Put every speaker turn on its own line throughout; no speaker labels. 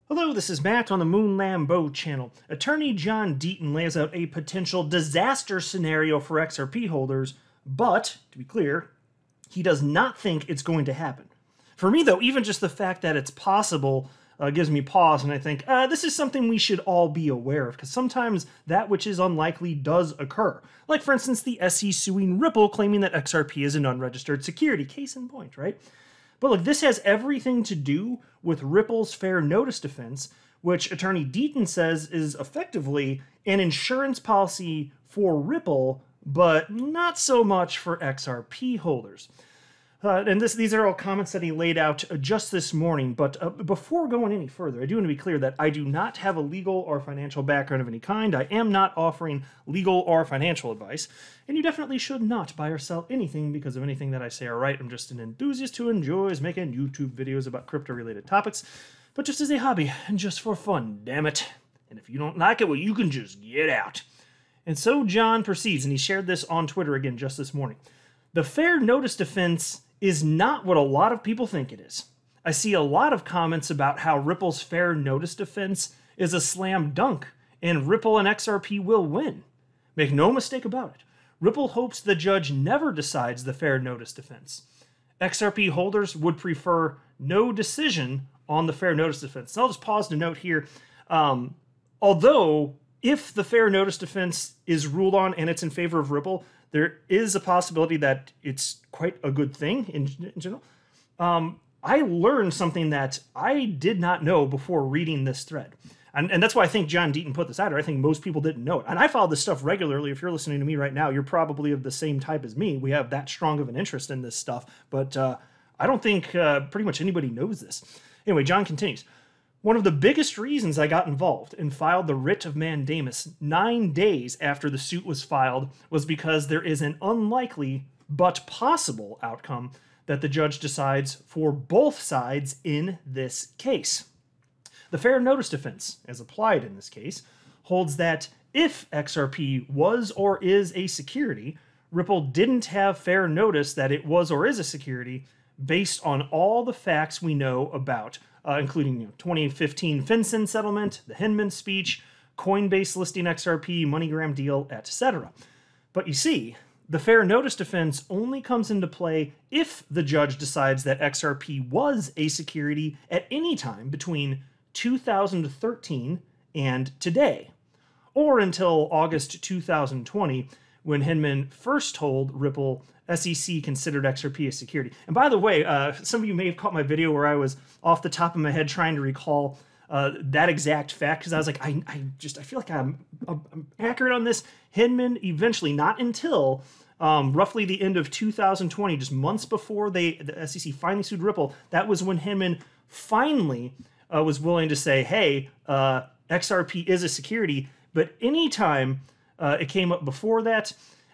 Hello, this is Matt on the Moon Lambeau channel. Attorney John Deaton lays out a potential disaster scenario for XRP holders, but, to be clear, he does not think it's going to happen. For me, though, even just the fact that it's possible gives me pause, and I think, this is something we should all be aware of, because sometimes that which is unlikely does occur. Like, for instance, the SEC suing Ripple, claiming that XRP is an unregistered security. Case in point, right? But look, this has everything to do with Ripple's fair notice defense, which Attorney Deaton says is effectively an insurance policy for Ripple, but not so much for XRP holders. And these are all comments that he laid out just this morning. But before going any further, I do want to be clear that I do not have a legal or financial background of any kind. I am not offering legal or financial advice. And you definitely should not buy or sell anything because of anything that I say or write. I'm just an enthusiast who enjoys making YouTube videos about crypto-related topics, but just as a hobby and just for fun, damn it. And if you don't like it, well, you can just get out. And so John proceeds, and he shared this on Twitter again just this morning. The fair notice defense is not what a lot of people think it is. I see a lot of comments about how Ripple's fair notice defense is a slam dunk, and Ripple and XRP will win. Make no mistake about it. Ripple hopes the judge never decides the fair notice defense. XRP holders would prefer no decision on the fair notice defense. And I'll just pause to note here, although if the fair notice defense is ruled on and it's in favor of Ripple, there is a possibility that it's quite a good thing in general. I learned something that I did not know before reading this thread. And that's why I think John Deaton put this out there. I think most people didn't know it. And I follow this stuff regularly. If you're listening to me right now, you're probably of the same type as me. We have that strong of an interest in this stuff. But I don't think pretty much anybody knows this. Anyway, John continues. One of the biggest reasons I got involved and filed the writ of mandamus 9 days after the suit was filed was because there is an unlikely but possible outcome that the judge decides for both sides in this case. The fair notice defense, as applied in this case, holds that if XRP was or is a security, Ripple didn't have fair notice that it was or is a security based on all the facts we know about including 2015 FinCEN settlement, the Hinman speech, Coinbase listing XRP, MoneyGram deal, etc. But you see, the fair notice defense only comes into play if the judge decides that XRP was a security at any time between 2013 and today, or until August 2020, when Hinman first told Ripple SEC considered XRP a security. And by the way, some of you may have caught my video where I was off the top of my head trying to recall that exact fact, because I was like, I feel like I'm accurate on this. Hinman eventually, not until roughly the end of 2020, just months before the SEC finally sued Ripple, that was when Hinman finally was willing to say, hey, XRP is a security. But anytime it came up before that,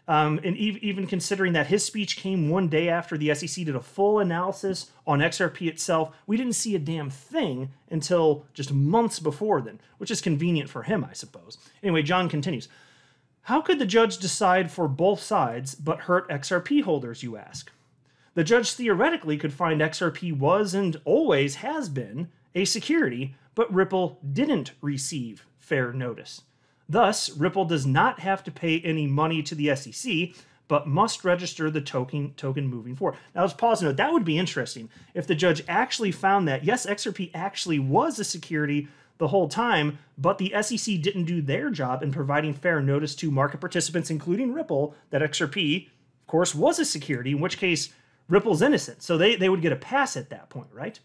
and even considering that his speech came one day after the SEC did a full analysis on XRP itself, we didn't see a damn thing until just months before then, which is convenient for him, I suppose. Anyway, John continues. How could the judge decide for both sides but hurt XRP holders, you ask? The judge theoretically could find XRP was and always has been a security, but Ripple didn't receive fair notice. Thus, Ripple does not have to pay any money to the SEC, but must register the token moving forward. Now, let's pause and note, that would be interesting if the judge actually found that, yes, XRP actually was a security the whole time, but the SEC didn't do their job in providing fair notice to market participants, including Ripple, that XRP, of course, was a security, in which case Ripple's innocent. So they would get a pass at that point, right?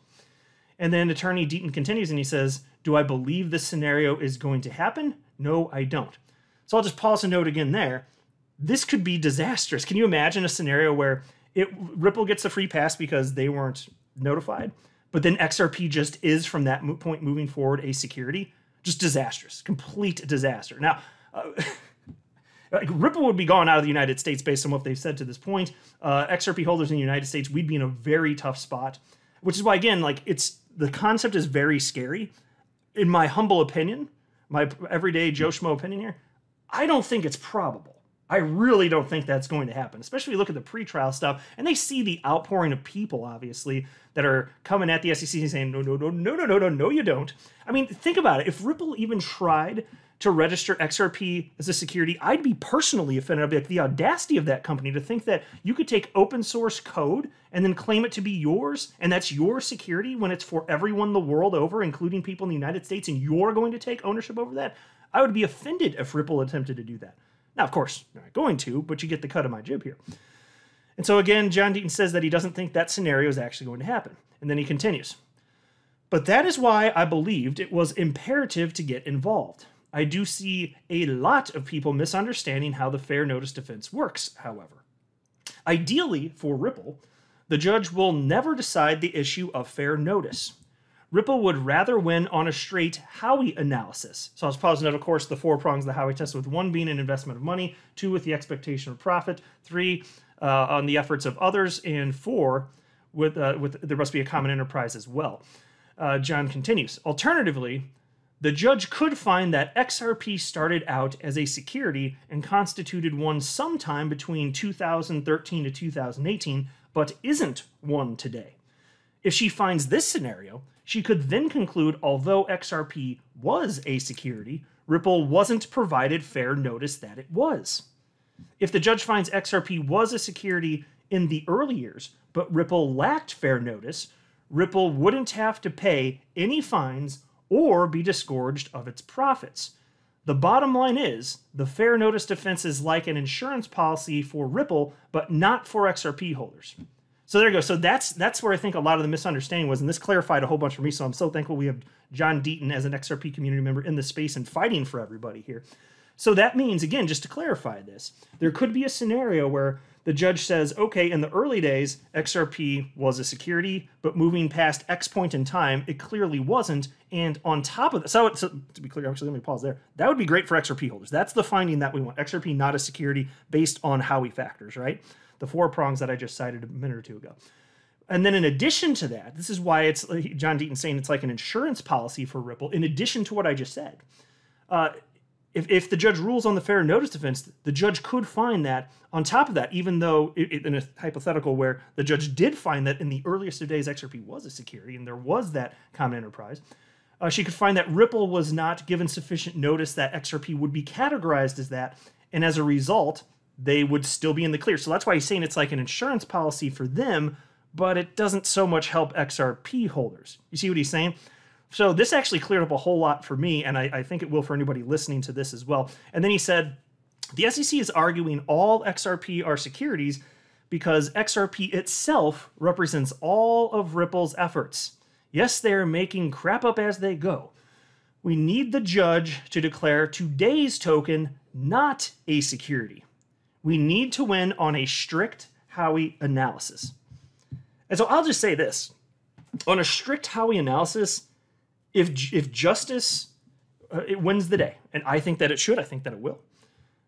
And then Attorney Deaton continues and he says, do I believe this scenario is going to happen? No, I don't. So I'll just pause and note again there. This could be disastrous. Can you imagine a scenario where Ripple gets a free pass because they weren't notified, but then XRP just is from that point moving forward a security? Just disastrous. Complete disaster. Now, Ripple would be gone out of the United States based on what they've said to this point. XRP holders in the United States, we'd be in a very tough spot, which is why, again, the concept is very scary. In my humble opinion, my everyday Joe Schmo opinion here, I don't think it's probable. I really don't think that's going to happen, especially look at the pretrial stuff, and they see the outpouring of people, obviously, that are coming at the SEC and saying, no, you don't. I mean, think about it. If Ripple even tried to register XRP as a security, I'd be personally offended. I'd be like, the audacity of that company to think that you could take open source code and then claim it to be yours, and that's your security when it's for everyone the world over, including people in the United States, and you're going to take ownership over that. I would be offended if Ripple attempted to do that. Now, of course, they're not going to, but you get the cut of my jib here. And so again, John Deaton says that he doesn't think that scenario is actually going to happen. And then he continues. But that is why I believed it was imperative to get involved. I do see a lot of people misunderstanding how the fair notice defense works, however. Ideally, for Ripple, the judge will never decide the issue of fair notice. Ripple would rather win on a straight Howey analysis. So I was pausing out, of course, the 4 prongs of the Howey test, with 1 being an investment of money, 2 with the expectation of profit, 3 on the efforts of others, and 4 with there must be a common enterprise as well. John continues. Alternatively, the judge could find that XRP started out as a security and constituted one sometime between 2013 to 2018, but isn't one today. If she finds this scenario, she could then conclude, although XRP was a security, Ripple wasn't provided fair notice that it was. If the judge finds XRP was a security in the early years, but Ripple lacked fair notice, Ripple wouldn't have to pay any fines or be disgorged of its profits. The bottom line is, the fair notice defense is like an insurance policy for Ripple, but not for XRP holders. So there you go. So that's where I think a lot of the misunderstanding was, and this clarified a whole bunch for me, so I'm so thankful we have John Deaton as an XRP community member in the space and fighting for everybody here. So that means, again, just to clarify this, there could be a scenario where the judge says, okay, in the early days, XRP was a security, but moving past X point in time, it clearly wasn't, and on top of that, so to be clear, actually, let me pause there. That would be great for XRP holders. That's the finding that we want. XRP not a security based on Howey factors, right? The 4 prongs that I just cited a minute or 2 ago. And then in addition to that, this is why it's John Deaton saying it's like an insurance policy for Ripple, in addition to what I just said. If the judge rules on the fair notice defense, the judge could find that on top of that, even though in a hypothetical where the judge did find that in the earliest of days XRP was a security and there was that common enterprise, she could find that Ripple was not given sufficient notice that XRP would be categorized as that, and as a result, they would still be in the clear. So that's why he's saying it's like an insurance policy for them, but it doesn't so much help XRP holders. You see what he's saying? So this actually cleared up a whole lot for me, and I think it will for anybody listening to this as well. And then he said, the SEC is arguing all XRP are securities because XRP itself represents all of Ripple's efforts. Yes, they are making crap up as they go. We need the judge to declare today's token not a security. We need to win on a strict Howey analysis. And so I'll just say this. On a strict Howey analysis, if justice it wins the day, and I think that it should, I think that it will,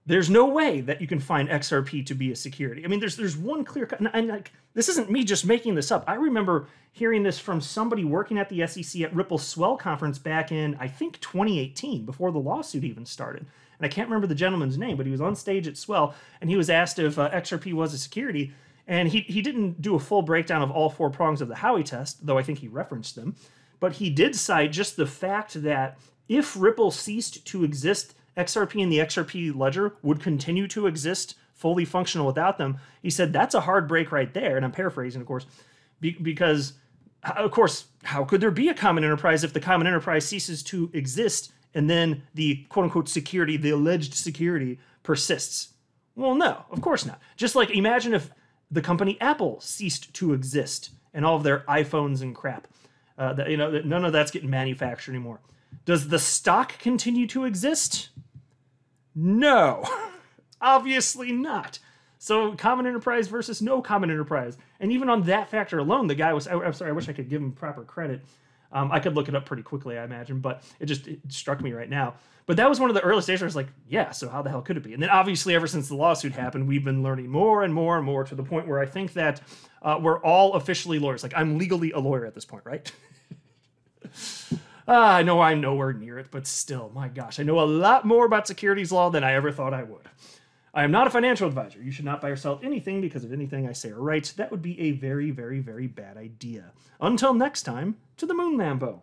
there's no way that you can find XRP to be a security. I mean, there's one clear cut, and like, this isn't me just making this up. I remember hearing this from somebody working at the SEC at Ripple's Swell conference back in, I think, 2018, before the lawsuit even started. And I can't remember the gentleman's name, but he was on stage at Swell, and he was asked if XRP was a security, and he didn't do a full breakdown of all 4 prongs of the Howey test, though I think he referenced them, but he did cite just the fact that if Ripple ceased to exist, XRP and the XRP ledger would continue to exist fully functional without them. He said that's a hard break right there, and I'm paraphrasing, of course, because, of course, how could there be a common enterprise if the common enterprise ceases to exist and then the quote-unquote security, the alleged security, persists? Well, no, of course not. Just like imagine if the company Apple ceased to exist and all of their iPhones and crap. None of that's getting manufactured anymore. Does the stock continue to exist? No, obviously not. So common enterprise versus no common enterprise. And even on that factor alone, the guy was, I'm sorry, I wish I could give him proper credit. I could look it up pretty quickly, I imagine, but it struck me right now. But that was one of the early stages where I was like, yeah, so how the hell could it be? And then obviously ever since the lawsuit happened, we've been learning more and more and more to the point where I think that we're all officially lawyers. Like I'm legally a lawyer at this point, right? I know I'm nowhere near it, but still, my gosh, I know a lot more about securities law than I ever thought I would. I am not a financial advisor. You should not buy or sell anything because of anything I say or write. That would be a very, very, very bad idea. Until next time, to the Moon Lambo.